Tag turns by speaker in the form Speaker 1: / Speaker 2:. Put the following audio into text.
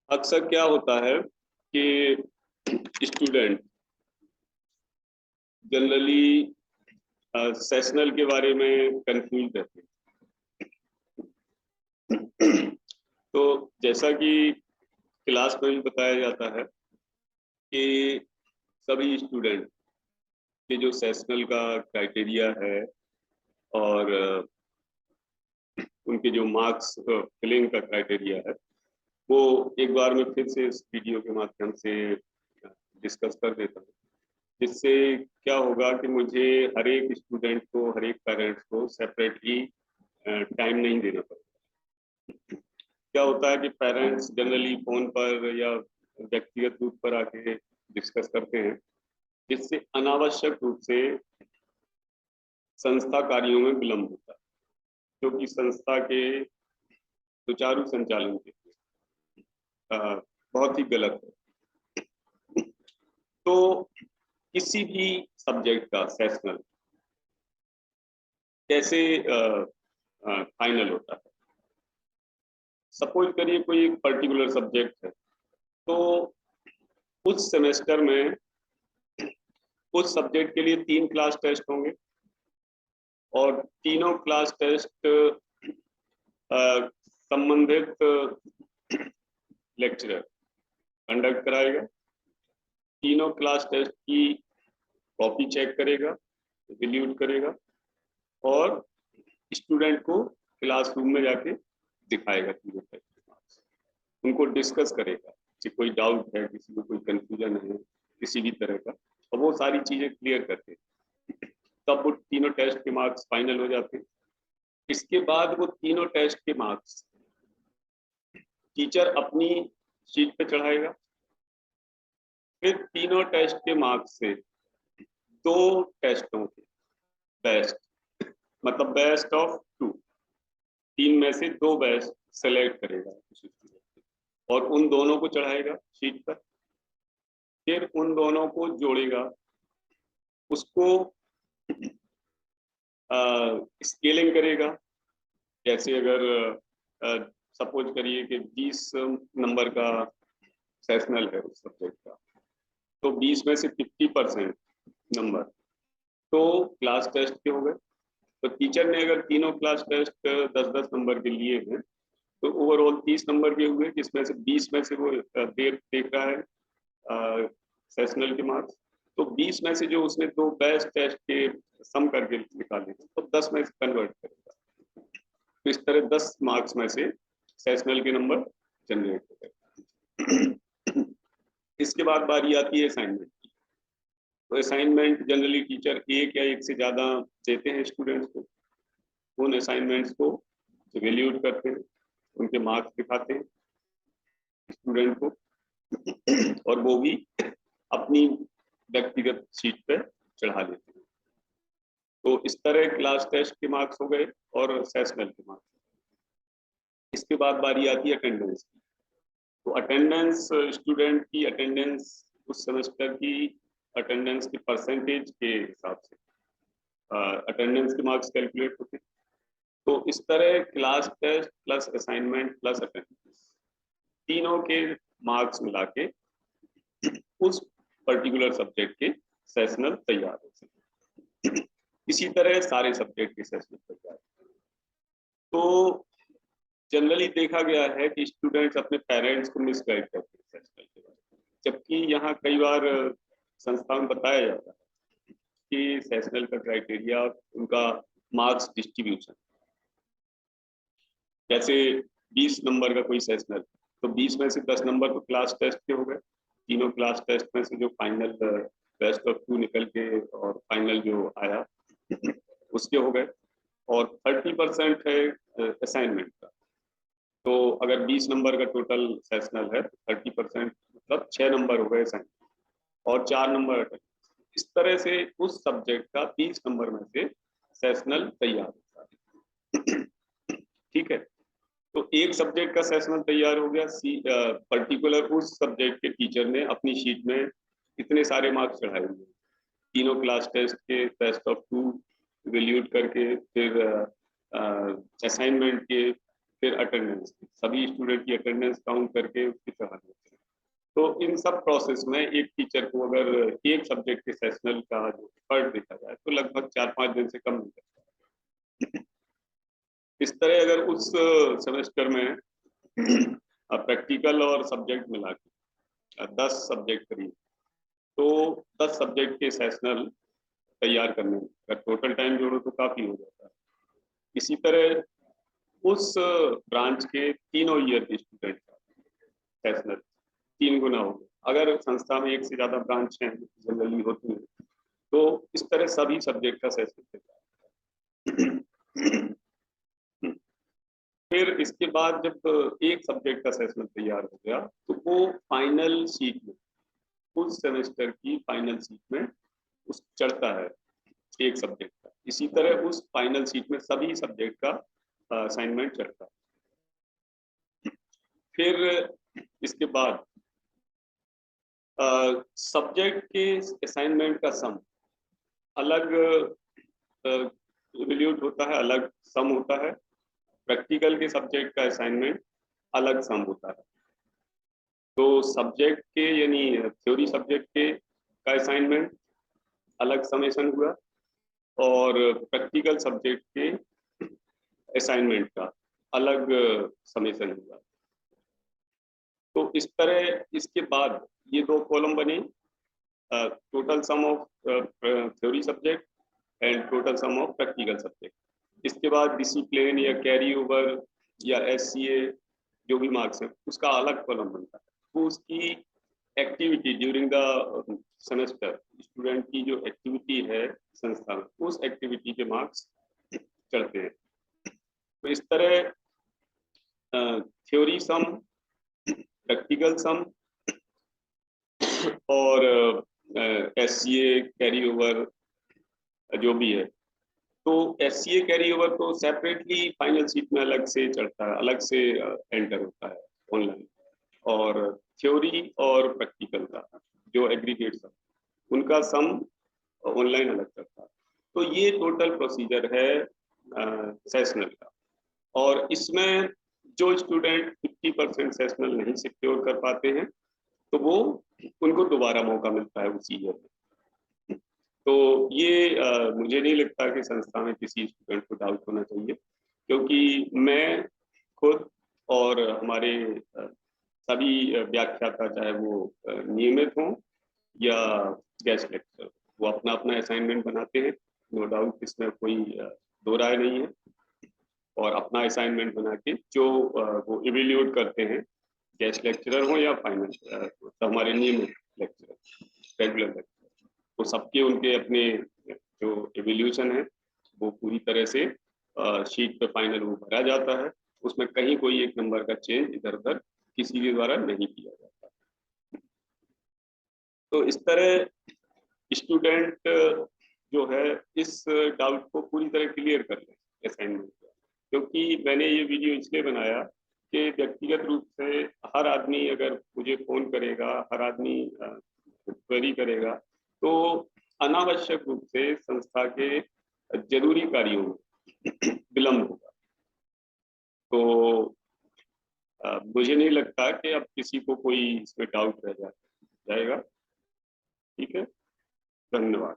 Speaker 1: अक्सर क्या होता है कि स्टूडेंट जनरली सेशनल के बारे में कंफ्यूज रहते हैं। तो जैसा कि क्लास में भी बताया जाता है कि सभी स्टूडेंट के जो सेशनल का क्राइटेरिया है और उनके जो मार्क्स फिलिंग का क्राइटेरिया है वो एक बार में फिर से इस वीडियो के माध्यम से डिस्कस कर देता हूँ, जिससे क्या होगा कि मुझे हर एक स्टूडेंट को, हर एक पेरेंट्स को सेपरेटली टाइम नहीं देना पड़ेगा। क्या होता है कि पेरेंट्स जनरली फोन पर या व्यक्तिगत रूप पर आके डिस्कस करते हैं, जिससे अनावश्यक रूप से संस्था कार्यों में विलम्ब होता है, जो कि संस्था के सुचारू संचालन के लिए बहुत ही गलत है। तो किसी भी सब्जेक्ट का सेशनल कैसे फाइनल होता है? सपोज करिए कोई एक पर्टिकुलर सब्जेक्ट है, तो उस सेमेस्टर में उस सब्जेक्ट के लिए 3 क्लास टेस्ट होंगे और तीनों क्लास टेस्ट संबंधित लेक्चरर कंडक्ट कराएगा। तीनों क्लास टेस्ट की कॉपी चेक करेगा, रिव्यूट करेगा और स्टूडेंट को क्लासरूम में जाके दिखाएगा तीनों टेस्ट के मार्क्स, उनको डिस्कस करेगा कि कोई डाउट है, किसी को कोई कंफ्यूजन है किसी भी तरह का, और वो सारी चीजें क्लियर करते हैं। तब वो तीनों टेस्ट के मार्क्स फाइनल हो जाते हैं। इसके बाद वो तीनों टेस्ट के मार्क्स टीचर अपनी शीट पे चढ़ाएगा। फिर तीनों टेस्ट के मार्क्स से 2 टेस्टों के बेस्ट, मतलब बेस्ट ऑफ 2, 3 में से 2 बेस्ट सेलेक्ट करेगा और उन दोनों को चढ़ाएगा शीट पर। फिर उन दोनों को जोड़ेगा, उसको स्केलिंग करेगा। जैसे अगर सपोज करिए कि 20 नंबर का सेशनल है उस सब्जेक्ट का, तो 20 में से 50% नंबर तो क्लास टेस्ट के हो गए। तो टीचर ने अगर तीनों क्लास टेस्ट 10-10 नंबर के लिए हैं, तो ओवरऑल 30 नंबर के हुए, जिसमें से 20 में से वो देख रहा है सेशनल के मार्क्स। तो 20 में से जो उसने 2 बेस्ट टेस्ट के सम करके निकाले तो 10 में से कन्वर्ट करेगा। तो इस तरह 10 मार्क्स में से सेशनल के नंबर जनरेट हो गए। इसके बाद बारी आती है असाइनमेंट की। तो असाइनमेंट जनरली टीचर एक या एक से ज़्यादा देते हैं स्टूडेंट्स को। उन असाइनमेंट्स को इवैल्यूएट करते हैं, उनके मार्क्स दिखाते हैं स्टूडेंट को, और वो भी अपनी व्यक्तिगत शीट पे चढ़ा लेते हैं। तो इस तरह क्लास टेस्ट के मार्क्स हो गए और सेशनल के मार्क्स। इसके बाद बारी आती है अटेंडेंस की। तो अटेंडेंस, स्टूडेंट की अटेंडेंस उस सेमेस्टर की अटेंडेंस की परसेंटेज के हिसाब से अटेंडेंस के मार्क्स कैलकुलेट होते हैं। तो इस तरह class test plus assignment plus attendance, तीनों के मार्क्स मिला के उस पर्टिकुलर सब्जेक्ट के सेशनल तैयार होते हैं। इसी तरह सारे सब्जेक्ट के सेशनल तैयार। तो जनरली देखा गया है कि स्टूडेंट्स अपने पेरेंट्स को मिसगाइड करते हैं सेशनल के बारे में, जबकि यहाँ कई बार संस्था में बताया जाता है कि सेशनल का क्राइटेरिया उनका मार्क्स डिस्ट्रीब्यूशन, जैसे 20 नंबर का कोई सेशनल, तो 20 में से 10 नंबर तो क्लास टेस्ट के हो गए, तीनों क्लास टेस्ट में से जो फाइनल बेस्ट ऑफ 2 निकल के और फाइनल जो आया उसके हो गए, और 30% है असाइनमेंट का। तो अगर 20 नंबर का टोटल सेशनल है तो 30% मतलब 6 नंबर हो गए असाइनमेंट और 4 नंबर अटेंडेंस। इस तरह से उस सब्जेक्ट का 30 नंबर में से सेशनल तैयार होता है। ठीक है, तो एक सब्जेक्ट का सेशनल तैयार हो गया। पर्टिकुलर उस सब्जेक्ट के टीचर ने अपनी शीट में इतने सारे मार्क्स चढ़ाए हुए, तीनों क्लास टेस्ट के बेस्ट ऑफ 2 इवैल्यूएट करके, फिर असाइनमेंट के, फिर अटेंडेंस, सभी स्टूडेंट की अटेंडेंस काउंट करके उसकी सराहना करें। तो इन सब प्रोसेस में एक टीचर को अगर एक सब्जेक्ट के सेशनल का जो एफर्ट देखा जाए तो लगभग 4-5 दिन से कम नहीं लगता है। इस तरह अगर उस सेमेस्टर में प्रैक्टिकल और सब्जेक्ट मिला के 10 सब्जेक्ट करीब, तो 10 सब्जेक्ट के सेशनल तैयार करने में अगर टोटल टाइम जोड़ो तो काफी हो जाता है। इसी तरह उस ब्रांच के तीनों ईयर के स्टूडेंट का सेशनल 3 गुना हो गया। अगर संस्था में एक से ज्यादा ब्रांच हैं जनरली होती है तो इस तरह सभी सब्जेक्ट का सेशन तैयार। फिर इसके बाद जब एक सब्जेक्ट का सेशन तैयार हो गया तो वो फाइनल शीट में, उस सेमेस्टर की फाइनल शीट में उस चढ़ता है एक सब्जेक्ट का। इसी तरह उस फाइनल शीट में सभी सब्जेक्ट का असाइनमेंट चढ़ता है। फिर इसके बाद सब्जेक्ट के असाइनमेंट का सम अलग इवैल्यूएट होता है, अलग सम होता है। प्रैक्टिकल के सब्जेक्ट का असाइनमेंट अलग सम होता है। तो सब्जेक्ट के यानी थ्योरी सब्जेक्ट के का असाइनमेंट अलग समेशन हुआ और प्रैक्टिकल सब्जेक्ट के असाइनमेंट का अलग समेशन हुआ। तो इस तरह इसके बाद ये दो कॉलम बने, total sum of theory subject and total sum of practical subject. इसके बाद डिसिप्लिन या कैरी ओवर या एससीए जो भी मार्क्स है उसका अलग कॉलम बनता है। तो उसकी activity during the semester, student की जो एक्टिविटी है संस्था में, उस एक्टिविटी के मार्क्स चढ़ते हैं। तो इस तरह थ्योरी सम, प्रैक्टिकल सम और एससीए कैरी ओवर जो भी है, तो एससीए कैरी ओवर तो सेपरेटली फाइनल शीट में अलग से चढ़ता है, अलग से एंटर होता है ऑनलाइन। और थ्योरी और प्रैक्टिकल का जो एग्रीगेट सम, उनका सम ऑनलाइन अलग चढ़ता है। तो ये टोटल प्रोसीजर है सेशनल का। और इसमें जो स्टूडेंट 50% सेशनल नहीं सिक्योर कर पाते हैं तो वो उनको दोबारा मौका मिलता है उसी ईयर में। तो ये मुझे नहीं लगता कि संस्था में किसी स्टूडेंट को डाउट होना चाहिए, क्योंकि मैं खुद और हमारे सभी व्याख्याता, चाहे वो नियमित हों या गेस्ट लेक्चर, वो अपना अपना असाइनमेंट बनाते हैं, नो डाउट, इसमें कोई दो राय नहीं है। और अपना असाइनमेंट बना के जो वो इवेल्यूएट करते हैं, गेस्ट लेक्चरर हो या फाइनल हमारे नियमित लेक्चरर, रेगुलर लेक्चरर, तो सबके उनके अपने जो इवेल्यूशन है वो पूरी तरह से शीट पे फाइनल वो भरा जाता है। उसमें कहीं कोई एक नंबर का चेंज इधर उधर किसी के द्वारा नहीं किया जाता। तो इस तरह स्टूडेंट जो है इस डाउट को पूरी तरह क्लियर कर लें असाइनमेंट का। क्योंकि मैंने ये वीडियो इसलिए बनाया कि व्यक्तिगत रूप से हर आदमी अगर मुझे फोन करेगा, हर आदमी क्वेरी करेगा, तो अनावश्यक रूप से संस्था के जरूरी कार्यों में विलंब होगा। तो मुझे नहीं लगता कि अब किसी को कोई इसमें डाउट रह जाएगा। ठीक है, धन्यवाद।